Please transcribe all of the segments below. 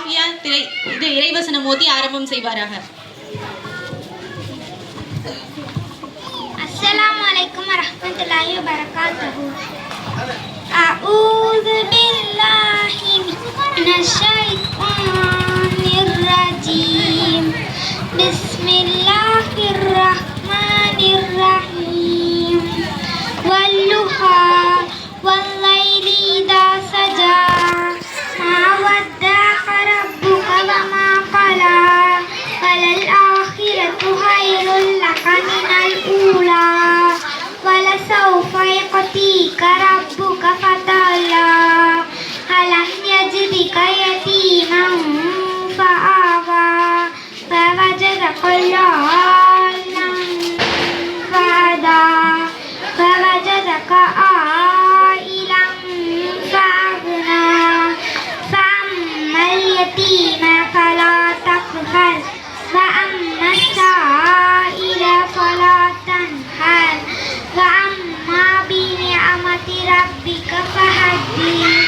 காஃபியா இது இறைவசனம் ஓதி ஆரம்பம் செய்வாராக. அஸ்ஸலாமு அலைக்கும் வரஹ்மத்துல்லாஹி வபரகாத்துஹு. அஊது பில்லாஹி மினஷ் ஷைத்தானிர் ரஜீம். பிஸ்மில்லாஹிர் ரஹ்மானிர் ரஹீம். வல்லுஹா வல்லைலி இதா சஜா. மா வத்தஅக ரப்புக வமா கலா. வலல் ஆখিরাতু ഖൈറുல் லக மினல் ஊலா. வலசௌஃப யஅதீக ரப்புக ஃபதல்லா. அலம் யஜ்திக யதீமன் ஃபஆவா. ஃபவஜதக ضالًا ஃபஹதா. فوجدك عائلا فأغنى. فأما اليتيم فلا تقهر. وأما السائل فلا تنهر. وأما بنعمة ربك فحدث.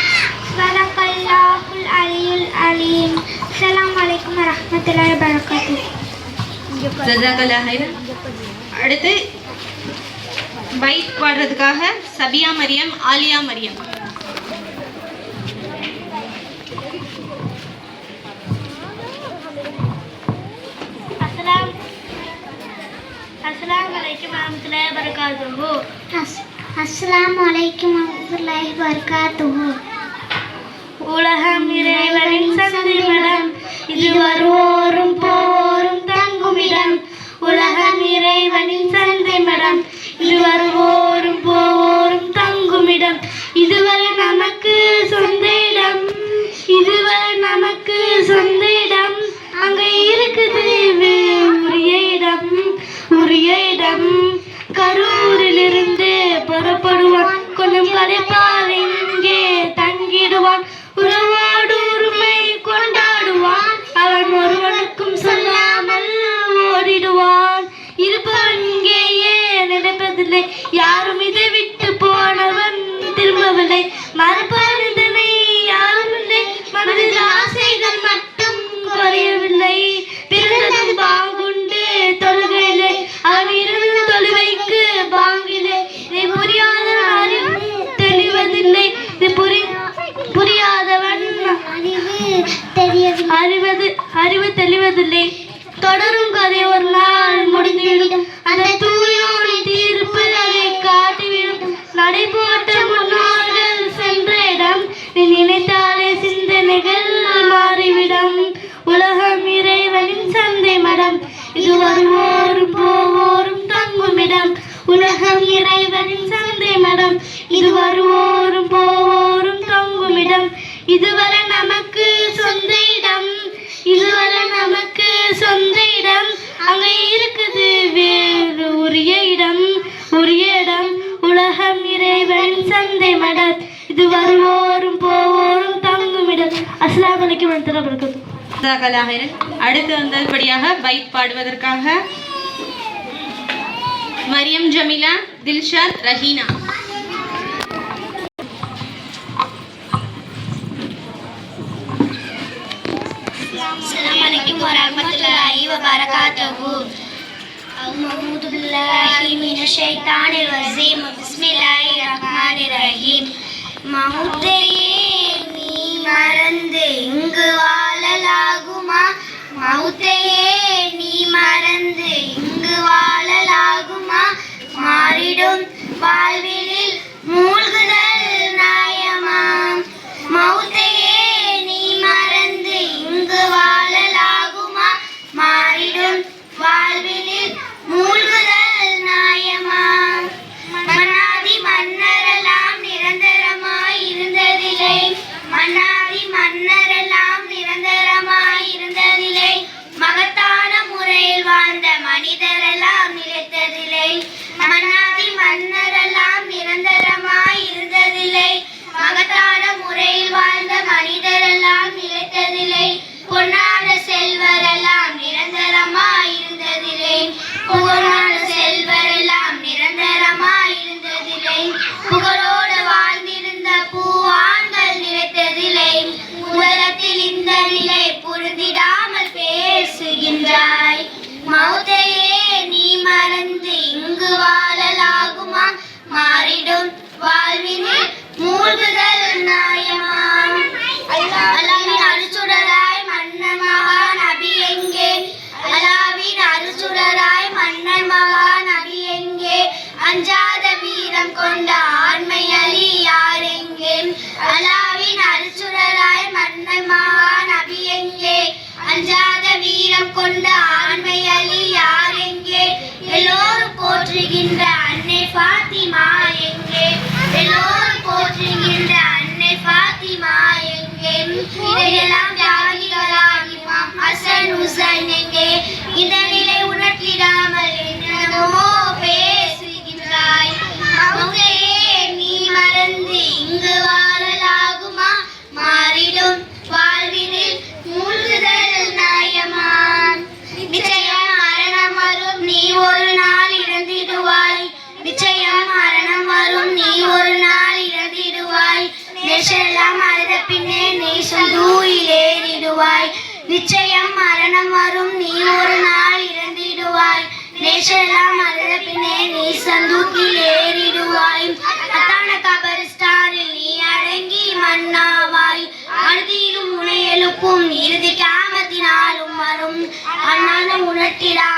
صدق الله العلي العليم. السلام عليكم ورحمة الله وبركاته. ஜஸாக்கல்லாஹ் ஹைரன். அடுத்து பைட் பாடுறதுக்காக சபியா மரியம், ஆலியா மரியம். அஸ்ஸலாமு அலைக்கும் வரஹ்மத்துல்லாஹி வபரகாத்துஹு. அஸ்ஸலாமு அலைக்கும் வரஹ்மத்துல்லாஹி வபரகாத்துஹு. உலகம் இறைவனின் சந்திரமடம். இது வருவோரும் போரும் தங்குமிடம். உலகம் இறைவனின் சந்திரமடம். இது வருவோரும் போவோரும் தங்குமிடம். இதுவரை நமக்கு சொந்த இடம். இதுவரை நமக்கு சொந்த இடம். அங்கே இருக்குது உரிய இடம். உரிய இடம். கரூரிலிருந்து புறப்படுவான். கொஞ்சம் களைப்பால் இங்கே தங்கிடுவான். உறவோடு உரிமை கொண்டாடுவான். அவன் ஒருவனுக்கும் சொல்லாமல் ஓடிடுவான். இருப்பவன் இங்கேயே நினைப்பதில்லை. யாரும் இதை விட்டு போனவன் திரும்பவில்லை. மறுப்பான் இதனை யாரும் இல்லை. மனதில் ஆசைகள் மட்டும் குறையவில்லை. பிறந்ததும் பாங்குண்டு தொழுகையிலே. அவன் இருந்து தொழுவைக்கு பாங்கிலே. இதை புரியாதவன் அறிவு தெளிவதில்லை. இது புரியாதவன் அறிவு தெளிவதில்லை. தொடரும் கதை ஒரு நாள் முடிந்துவிடும். அந்த தூயோனி தீர்ப்பு அதை காட்டிவிடும். நடைபோட்ட முன்னோர்கள் சென்ற இடம். நீ நினைத்தாலே சிந்தனைகள் மாறிவிடும். உலகம் இறைவனின் சந்தை மடம். இது வருவோரும் போவோரும் தங்குமிடம். உலகம் இறைவனின் சந்தை மடம். இது வருவோரும் போவோரும் தங்குமிடம். இதுவரை நமக்கு சொந்த இடம். இதுவரை நமக்கு சொந்த இடம். அங்கே இருக்குது வேறு உரிய இடம். உரிய இடம். உலகம் இறைவனின் சந்தை மடம். இது வருவோரும் போவோரும் தங்குமிடம். அஸ்ஸலாமு அலைக்கும் வரஹ்மத்துல்லாஹி வபரகாத்துஹு. ஜஸாக்கல்லாஹ் ஹைரன். அடுத்து வந்தபடியாக பைட் பாடுவதற்காக மரியம் ஜமீலா, தில்ஷாத், ரஹீனா. السلام عليكم ورحمة الله وبركاته. أعوذ بالله من الشيطان الرجيم. بسم الله الرحمن الرحيم. மௌத்தையே நீ மறந்து இங்கு வாழலாகுமா? மௌத்தையே நீ மறந்து இங்கு வாழலாகுமா? மாறிடும் வாழ்வினில் மூழ்குதல் நியாயமா? மௌத்தையே நீ மறந்து இங்கு வாழலாகுமா? மாறிடும் வாழ்வினில் மூழ்குதல் நியாயமா? மன்னாதி மன்னரெல்லாம் நிரந்தரமாய் இருந்ததில்லை. மன்னாதி மன்னரெல்லாம் நிரந்தரமாய் இருந்ததில்லை. மகத்தான முறையில் வாழ்ந்த மனிதரெல்லாம் நிலைத்ததில்லை. மன்னாதி மன்னரெல்லாம் நிரந்தர இந்த நிலை உணர்த்திடாமல் என்னென்னமோ பேசுகின்றாய். மௌனையே நீ மறந்து இங்கு வாழலாகுமா? மாறிடும் வாழ்வினில் மூழ்குதல் நியாயமா? நிச்சயம் மரணம் வரும், நீ ஒரு நாள் இறந்திடுவாய். நிச்சயம் மரணம் வரும், நீ ஒரு நாள் இறந்திடுவாய். நேசெல்லாம் அழுத பின்னே நீ சந்தூயில் ஏறிடுவாய். நிச்சயம் மரணம் வரும், நீ ஒரு நாள் இறந்திடுவாய். நேசெல்லாம் அழுத பின்னே நீ சந்தூக்கில் ஏறிடுவாய். அத்தான கபரிஸ்தானில் நீ அடங்கி மண்ணாவாய். அறுதியிலும் உனை எழுப்பும் இறுதி கியாமத்தினாலும் வரும். அண்ணான உணர்த்திடா